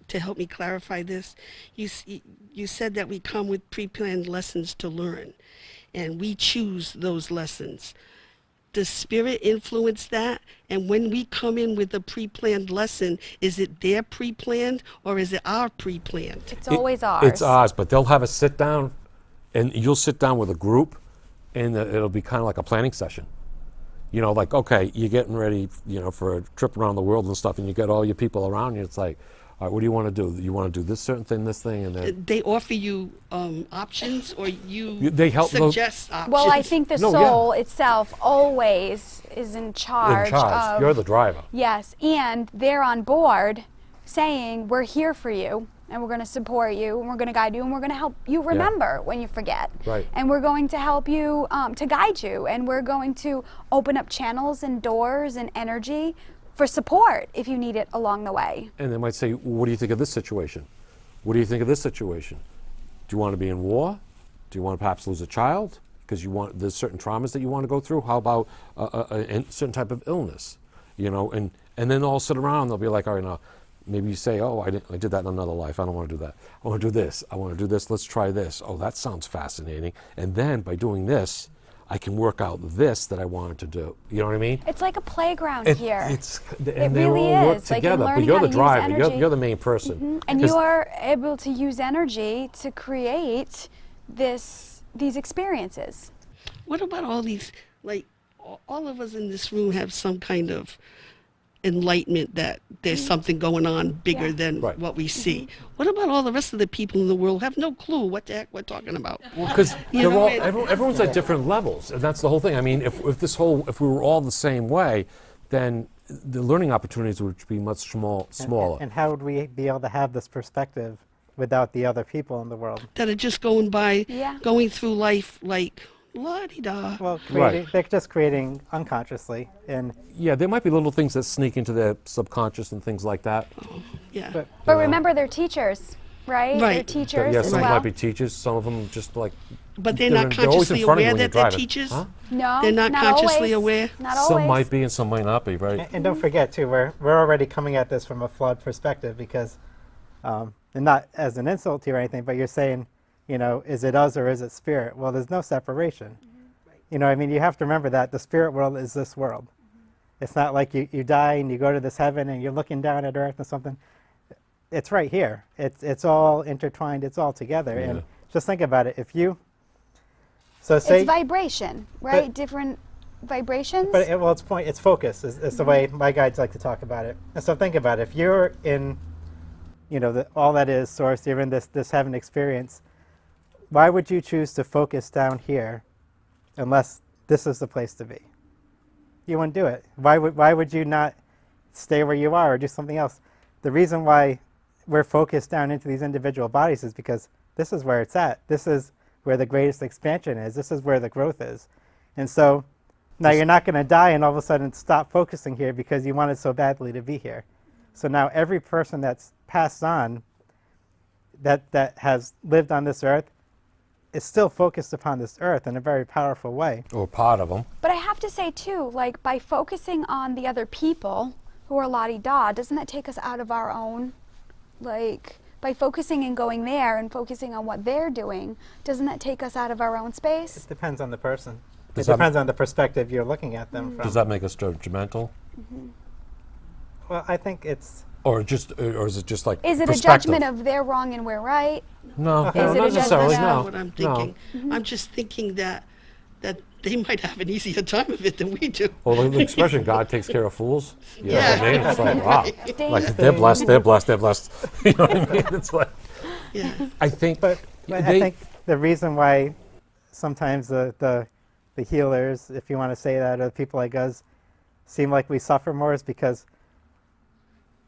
to help me clarify this. You said that we come with pre-planned lessons to learn, and we choose those lessons. Does spirit influence that? And when we come in with a pre-planned lesson, is it their pre-planned or is it our pre-planned? It's always ours. It's ours, but they'll have a sit down, and you'll sit down with a group, and it'll be kind of like a planning session. You know, like, okay, you're getting ready, you know, for a trip around the world and stuff, and you get all your people around you. It's like, all right, what do you want to do? You want to do this certain thing, this thing, and then They offer you options, or they help suggest options? Well, I think the No, soul itself always is in charge, in charge. of... You're the driver. Yes, and they're on board saying, we're here for you, and we're going to support you, and we're going to guide you, and we're going to help you remember when you forget. Right. And we're going to help you to guide you, and we're going to open up channels and doors and energy for support if you need it along the way. And they might say, what do you think of this situation? What do you think of this situation? Do you want to be in war? Do you want to perhaps lose a child? Because there's certain traumas that you want to go through. How about a certain type of illness? You know, and then they'll sit around, they'll be like, all right, now, maybe you say, oh, I did that in another life. I don't want to do that. I want to do this. I want to do this. Let's try this. Oh, that sounds fascinating. And then by doing this, I can work out this that I wanted to do. You know what I mean? It's like a playground here. And they really all work is. Like, together. you're But you're the learning how to use driver. You're energy. the main person. And 'Cause- you are able to use energy to create these experiences. What about all these, like, all of us in this room have some kind of enlightenment that there's something going on bigger Yeah. than Right. what we see. What about all the rest of the people in the world who have no clue what the heck we're talking about? Because You know, everyone's at different levels, and that's the whole thing. I mean, if we were all the same way, then the learning opportunities would be much smaller. And how would we be able to have this perspective without the other people in the world? That are just going by, Yeah. going through life like la-di-da. Well, Right. they're just creating unconsciously, and Yeah, there might be little things that sneak into their subconscious and things like that. Yeah. But remember, they're teachers, right? Right. They're teachers Yeah, as some well. might be teachers. Some of them just like. But they're not they're always in consciously front of you aware when you're that they're driving. teachers? Huh? No, They're not consciously always. aware? Not always. Some might be and some might not be, right? and don't forget too, we're already coming at this from a flawed perspective because, and not as an insult to you or anything, but you're saying, you know, is it us or is it spirit? Well, there's no separation. You know, I mean, you have to remember that the spirit world is this world. It's not like you die and you go to this heaven and you're looking down at earth or something. It's right here. It's all intertwined. It's all together. Yeah. And just think about it. So say, It's vibration, right? Different vibrations. but it's focus is the way my guides like to talk about it. And so think about it. If you're in, you know, all that is source, you're in this heaven experience, why would you choose to focus down here unless this is the place to be? You wouldn't do it. Why would you not stay where you are or do something else? The reason why we're focused down into these individual bodies is because this is where it's at. This is where the greatest expansion is. This is where the growth is. And so now you're not going to die and all of a sudden stop focusing here because you wanted so badly to be here. So now every person that's passed on that has lived on this earth is still focused upon this earth in a very powerful way. Or part of them. But I have to say too, like by focusing on the other people who are la-di-da, doesn't that take us out of our own, like by focusing and going there and focusing on what they're doing, doesn't that take us out of our own space? It depends on the person. Does It that- depends on the perspective you're looking at them from. Does that make us judgmental? Well, I think it's Or is it just like Is it a perspective? judgment of they're wrong and we're right? No, Is no, it a not judgment necessarily. of- No, What I'm no. thinking. I'm just thinking that they might have an easier time of it than we do. Well, the expression "God takes care of fools." You know Yeah. what I mean? It's like wow, Ding. like they're blessed, they're blessed, they're blessed. You know what I mean? It's like Yeah. I think, But I think the reason why sometimes the healers, if you want to say that, or the people like us, seem like we suffer more is because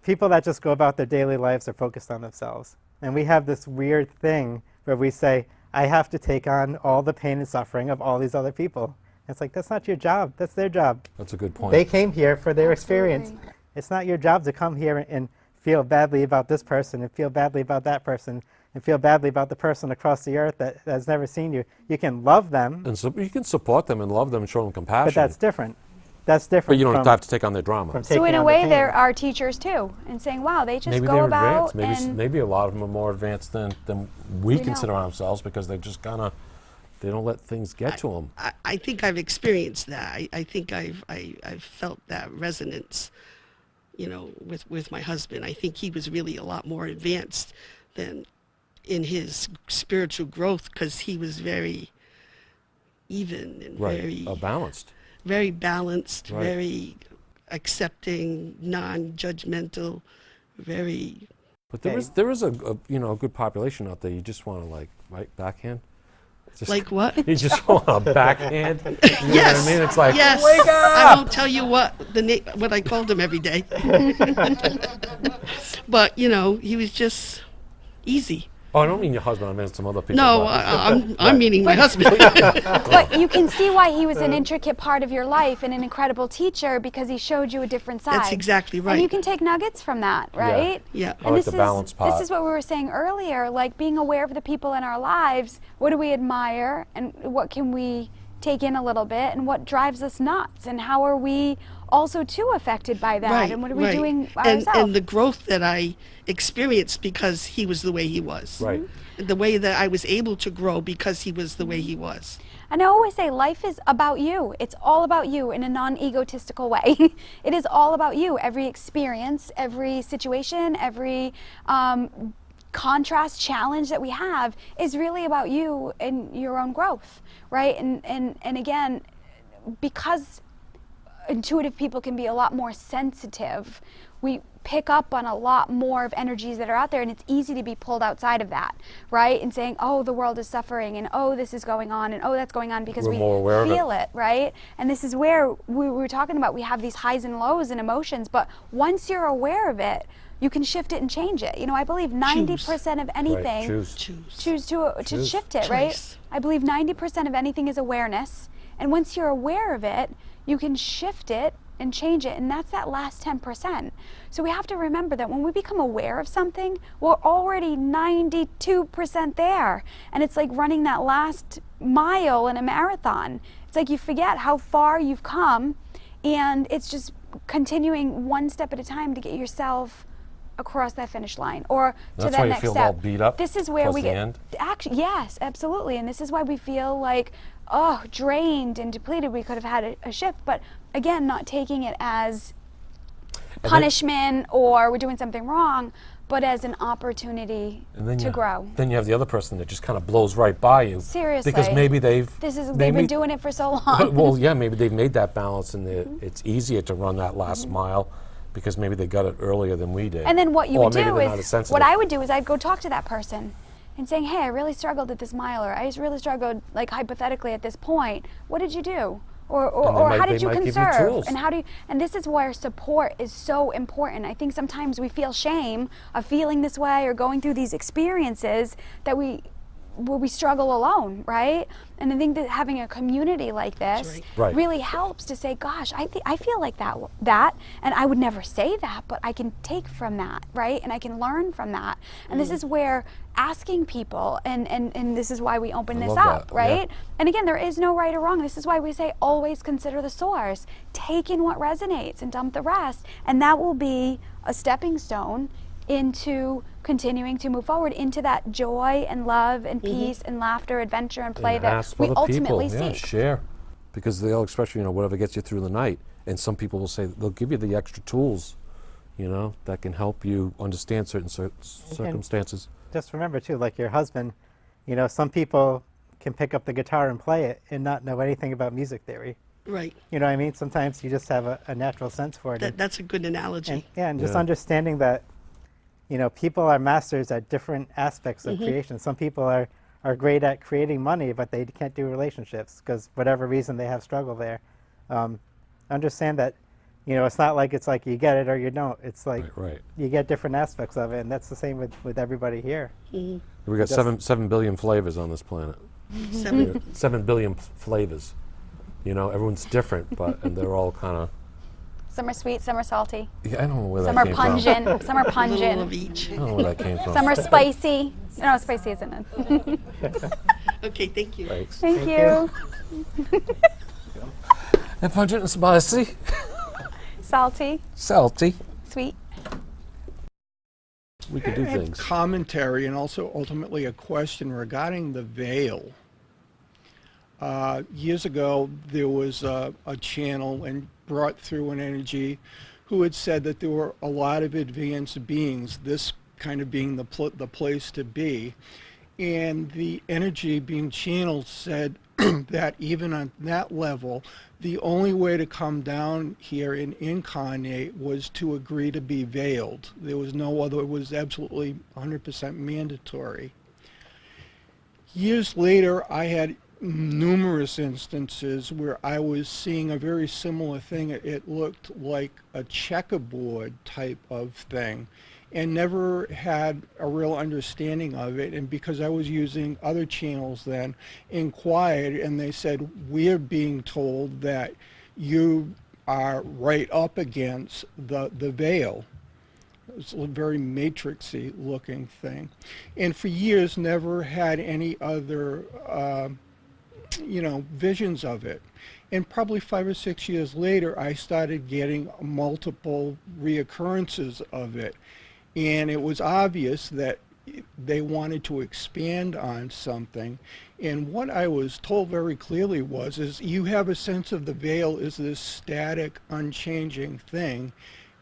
people that just go about their daily lives are focused on themselves. And we have this weird thing where we say, I have to take on all the pain and suffering of all these other people. It's like, that's not your job. That's their job. that's a good point. They came here for their experience. Absolutely. It's not your job to come here and feel badly about this person and feel badly about that person and feel badly about the person across the earth that has never seen you. You can love them, And so you can support them and love them and show them compassion. but that's different. that's different. But you don't from, have to take on their drama. from So taking in a on the way, pain. there are teachers too, and saying, "Wow, they just Maybe go they're about advanced. Maybe and maybe a lot of them are more advanced than we know. consider ourselves because they just kind of they don't let things get to them. I think I've experienced that. I think I've felt that resonance, you know, with my husband. I think he was really a lot more advanced than in his spiritual growth because he was very even and Right, balanced. very balanced, Right. very accepting, non-judgmental, very. But there is a you know a good population out there. You just want to like backhand. Just, Like what? You just want a backhand. You know Yes. what I mean? It's like Yes. wake up. I won't tell you what what I called him every day. But you know, he was just easy. Oh, I don't mean your husband. I mean some other people. No, but- I'm meaning my husband. But you can see why he was an intricate part of your life and an incredible teacher because he showed you a different side. That's exactly And you right. can take nuggets from that, right? Yeah. I like the balance part. This is what we were saying earlier, like being aware of the people in our lives. What do we admire and what can we take in a little bit and what drives us nuts and how are we also too affected by that Right. and what are we right. doing and ourselves? the growth that I experienced because he was the way he was. Right. The way that I was able to grow because he was the way he was. And I always say life is about you. It's all about you in a non-egotistical way. It is all about you. Every experience, every situation, every contrast, challenge that we have is really about you and your own growth, right? And again, because intuitive people can be a lot more sensitive, we pick up on a lot more of energies that are out there, and it's easy to be pulled outside of that, right? And saying, oh, the world is suffering, and oh, this is going on, and oh, that's going on because We're we more aware of it. feel it, right? And this is where we were talking about, we have these highs and lows and emotions, but once you're aware of it, you can shift it and change it. You know, I believe 90% of anything, Right. Choose. Choose. to Choose. shift it, right? Choice. I believe 90% of anything is awareness. And once you're aware of it, you can shift it and change it. And that's that last 10%. So we have to remember that when we become aware of something, we're already 92% there. And it's like running that last mile in a marathon. It's like you forget how far you've come, and it's just continuing one step at a time to get yourself across that finish line or to That's that why you next feel step. all beat up This is where towards we the get end? actually, yes, absolutely. And this is why we feel like, oh, drained and depleted. We could have had a shift, but again, not taking it as then- punishment or we're doing something wrong, but as an opportunity And then to grow. Then you have the other person that just kind of blows right by you. Seriously. Because maybe they've They've maybe- been doing it for so long. well, yeah, maybe they've made that balance and it's easier to run that last mile because maybe they got it earlier than we did. And then what you Or would maybe do they're not as is, sensitive. what I would do is I'd go talk to that person and saying, hey, I really struggled at this mile, or I just really struggled, like hypothetically at this point. What did you do? Or how did you they might give you conserve? tools. And how do you, and this is where support is so important. I think sometimes we feel shame of feeling this way or going through these experiences that where we struggle alone, right? And I think that having a community like this Right. really helps to say, gosh, I feel like that, and I would never say that, but I can take from that, right? And I can learn from that. And this is where asking people, and this is why we open I this love up, that, right? yeah. And again, there is no right or wrong. This is why we say always consider the source. Take in what resonates and dump the rest. And that will be a stepping stone into continuing to move forward into that joy and love and peace and laughter, adventure and play And that ask we other ultimately people. Yeah, seek. share. Because they'll express, whatever gets you through the night. And some people will say, they'll give you the extra tools, that can help you understand certain circumstances. Just remember too, like your husband, some people can pick up the guitar and play it and not know anything about music theory. Right. You know what I mean? Sometimes you just have a natural sense for it. That's a good analogy. And just Yeah. understanding that, people are masters at different aspects of creation. Some people are great at creating money, but they can't do relationships because whatever reason they have struggle there. Understand that, it's not like it's like you get it or you don't. It's like Right. you get different aspects of it, and that's the same with everybody here. We got Just- 7 billion flavors on this planet. 7 billion flavors. Everyone's different, and they're all kind of. Some are sweet, some are salty, Yeah, I don't know where some that are came pungent, some are A little of pungent, each. from. I don't know where that came from. some are spicy. No, spicy isn't it. Okay, thank you. Thanks. Thank you. And pungent and spicy, Salty, salty. sweet. We could do And things. commentary and also ultimately a question regarding the veil. Years ago, there was a channel and brought through an energy who had said that there were a lot of advanced beings, this kind of being the place to be. And the energy being channeled said that even on that level, the only way to come down here and incarnate was to agree to be veiled. There was no other, it was absolutely 100% mandatory. Years later, I had numerous instances where I was seeing a very similar thing. It looked like a checkerboard type of thing, and never had a real understanding of it. And because I was using other channels then, inquired, and they said, we're being told that you are right up against the veil. It's a very matrixy looking thing. And for years never had any other visions of it. And probably 5 or 6 years later, I started getting multiple reoccurrences of it. And it was obvious that they wanted to expand on something. And what I was told very clearly is you have a sense of the veil is this static, unchanging thing,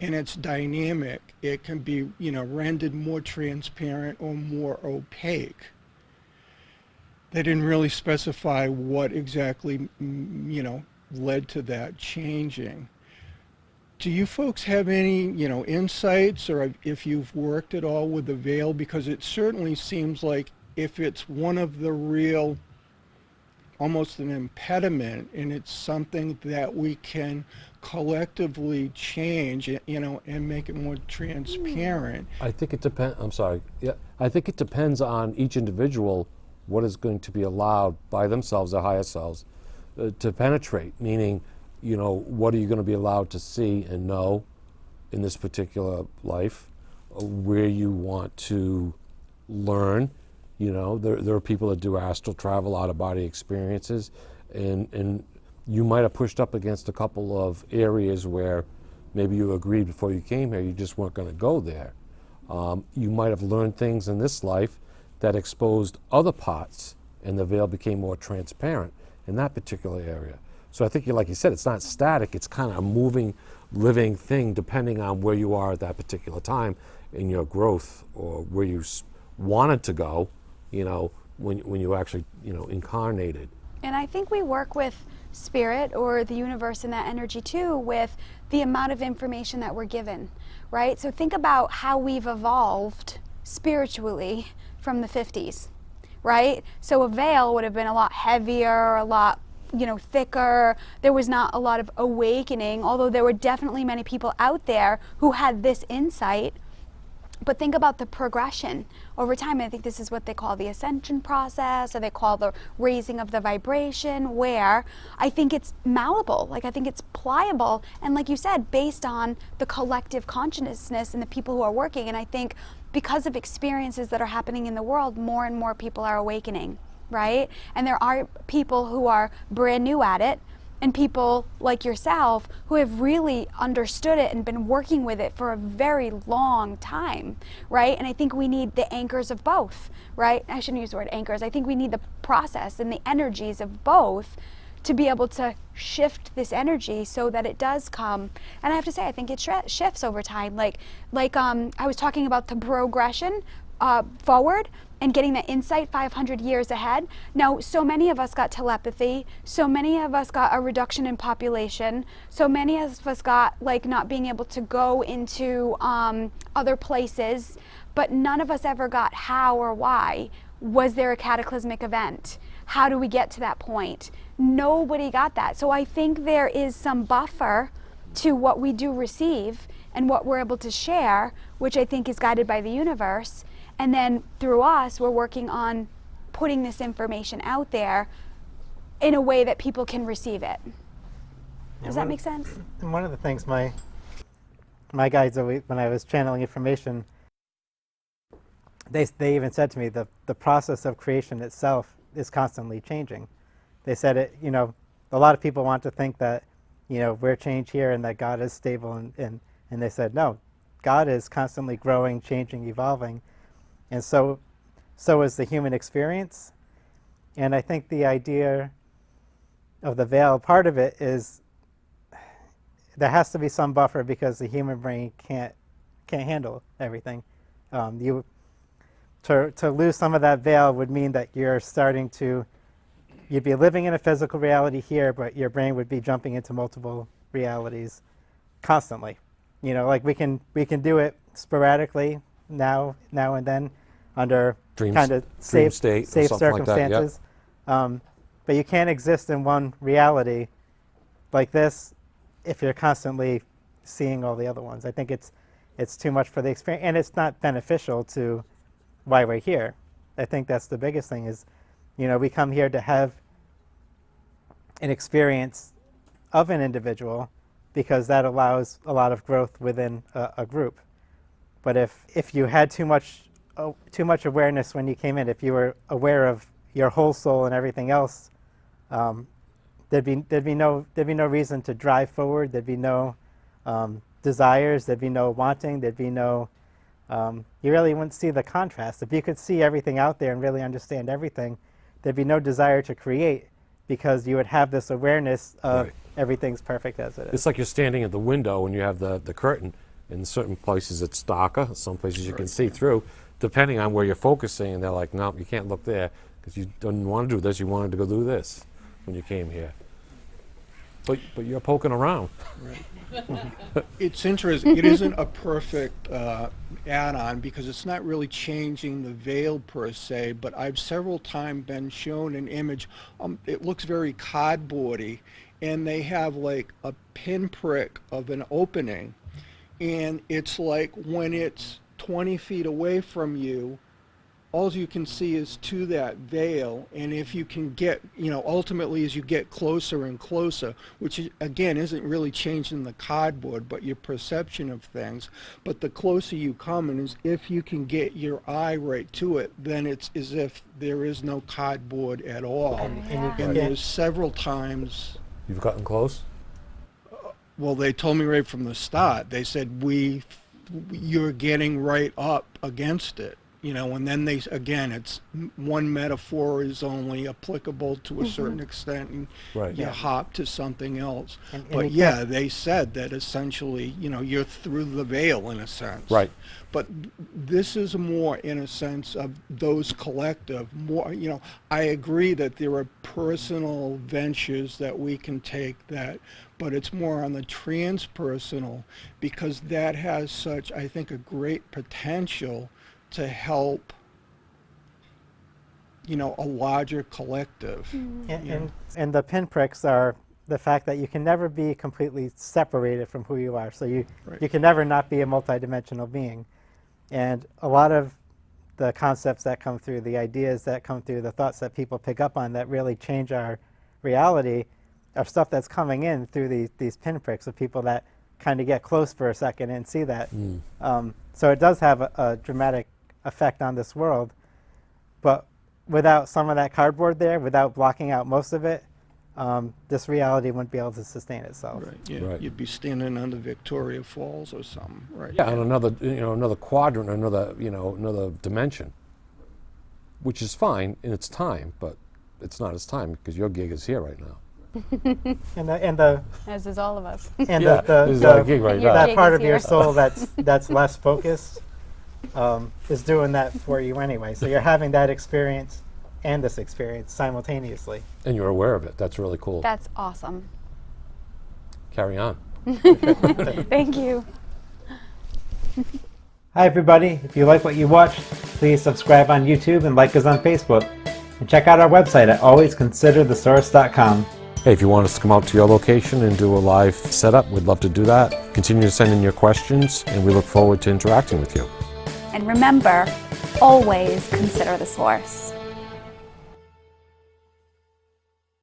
and it's dynamic. It can be, rendered more transparent or more opaque. They didn't really specify what exactly, led to that changing. Do you folks have any, insights, or if you've worked at all with the veil? Because it certainly seems like if it's one of the real, almost an impediment, and it's something that we can collectively change, and make it more transparent. I think it depends. I'm sorry. Yeah, I think it depends on each individual what is going to be allowed by themselves, their higher selves, to penetrate. Meaning, what are you going to be allowed to see and know in this particular life? Where you want to learn. There are people that do astral travel, out-of-body experiences, and you might have pushed up against a couple of areas where maybe you agreed before you came here, you just weren't going to go there. You might have learned things in this life that exposed other parts, and the veil became more transparent in that particular area. So I think, like you said, it's not static, it's kind of a moving, living thing depending on where you are at that particular time in your growth, or where you wanted to go, when you actually, incarnated. And I think we work with spirit or the universe and that energy too, with the amount of information that we're given, right? So think about how we've evolved spiritually from the 50s, right? So a veil would have been a lot heavier, a lot thicker. There was not a lot of awakening, although there were definitely many people out there who had this insight. But think about the progression over time. I think this is what they call the ascension process, or they call the raising of the vibration, where I think it's malleable. I think it's pliable. And like you said, based on the collective consciousness and the people who are working. And I think because of experiences that are happening in the world, more and more people are awakening, right? And there are people who are brand new at it, and people like yourself who have really understood it and been working with it for a very long time, right? And I think we need the anchors of both, right? I shouldn't use the word anchors. I think we need the process and the energies of both to be able to shift this energy so that it does come. And I have to say, I think it shifts over time. I was talking about the progression forward and getting that insight 500 years ahead. Now, so many of us got telepathy, so many of us got a reduction in population, so many of us got not being able to go into other places, but none of us ever got how or why. Was there a cataclysmic event? How do we get to that point? Nobody got that. So I think there is some buffer to what we do receive and what we're able to share, which I think is guided by the universe. And then through us, we're working on putting this information out there in a way that people can receive it. Does that make sense? And one of the things my guides always, when I was channeling information, they even said to me the process of creation itself is constantly changing. They said a lot of people want to think that we're change here and that God is stable. And they said, no, God is constantly growing, changing, evolving. And so is the human experience. And I think the idea of the veil, part of it is there has to be some buffer because the human brain can't handle everything. To lose some of that veil would mean that you'd be living in a physical reality here, but your brain would be jumping into multiple realities constantly. Like we can do it sporadically now and then under kind of safe state or something like that, yeah. circumstances. But you can't exist in one reality like this if you're constantly seeing all the other ones. I think it's too much for the experience, and it's not beneficial to why we're here. I think that's the biggest thing is, we come here to have an experience of an individual because that allows a lot of growth within a group. But if you had too much awareness when you came in, if you were aware of your whole soul and everything else, there'd be no reason to drive forward. There'd be no desires. There'd be no wanting. There'd be no. You really wouldn't see the contrast. If you could see everything out there and really understand everything, there'd be no desire to create because you would have this awareness of Right. everything's perfect as it is. It's like you're standing at the window and you have the curtain. In certain places it's darker, some places you can see through, depending on where you're focusing, and they're like, no, you can't look there because you didn't want to do this, you wanted to go do this when you came here. But you're poking around. It's interesting. It isn't a perfect add-on because it's not really changing the veil per se, but I've several times been shown an image. It looks very cardboardy, and they have like a pinprick of an opening, and it's like when it's 20 feet away from you, all you can see is to that veil, and if you can get, ultimately as you get closer and closer, which again isn't really changing the cardboard, but your perception of things, but the closer you come, and if you can get your eye right to it, then it's as if there is no cardboard at all. And there's several times. You've gotten close? Well, they told me right from the start. They said, you're getting right up against it. And then it's one metaphor is only applicable to a certain extent, and Right. you hop to something else. And But you can't- they said that essentially, you're through the veil in a sense. Right. But this is more in a sense of those collective, more, I agree that there are personal ventures that we can take but it's more on the transpersonal because that has such, I think, a great potential to help, a larger collective. And the pinpricks are the fact that you can never be completely separated from who you are. So you can never not be a multidimensional being. And a lot of the concepts that come through, the ideas that come through, the thoughts that people pick up on that really change our reality are stuff that's coming in through these pinpricks of people that kind of get close for a second and see that. So it does have a dramatic effect on this world. But without some of that cardboard there, without blocking out most of it, this reality wouldn't be able to sustain itself. Right. Yeah. Right. You'd be standing under Victoria Falls or something. Right. Yeah, on another quadrant, another dimension, which is fine in its time, but it's not its time because your gig is here right now. And the As is all of us. and Yeah, this is our gig right Your now. that gig part is of your here. soul that's less focused is doing that for you anyway. So you're having that experience and this experience simultaneously. And you're aware of it. That's really cool. That's awesome. Carry on. Thank you. Hi everybody, if you like what you watched, please subscribe on YouTube and like us on Facebook. And check out our website at alwaysconsiderthesource.com. Hey, if you want us to come out to your location and do a live setup, we'd love to do that. Continue to send in your questions, and we look forward to interacting with you. And remember, always consider the source.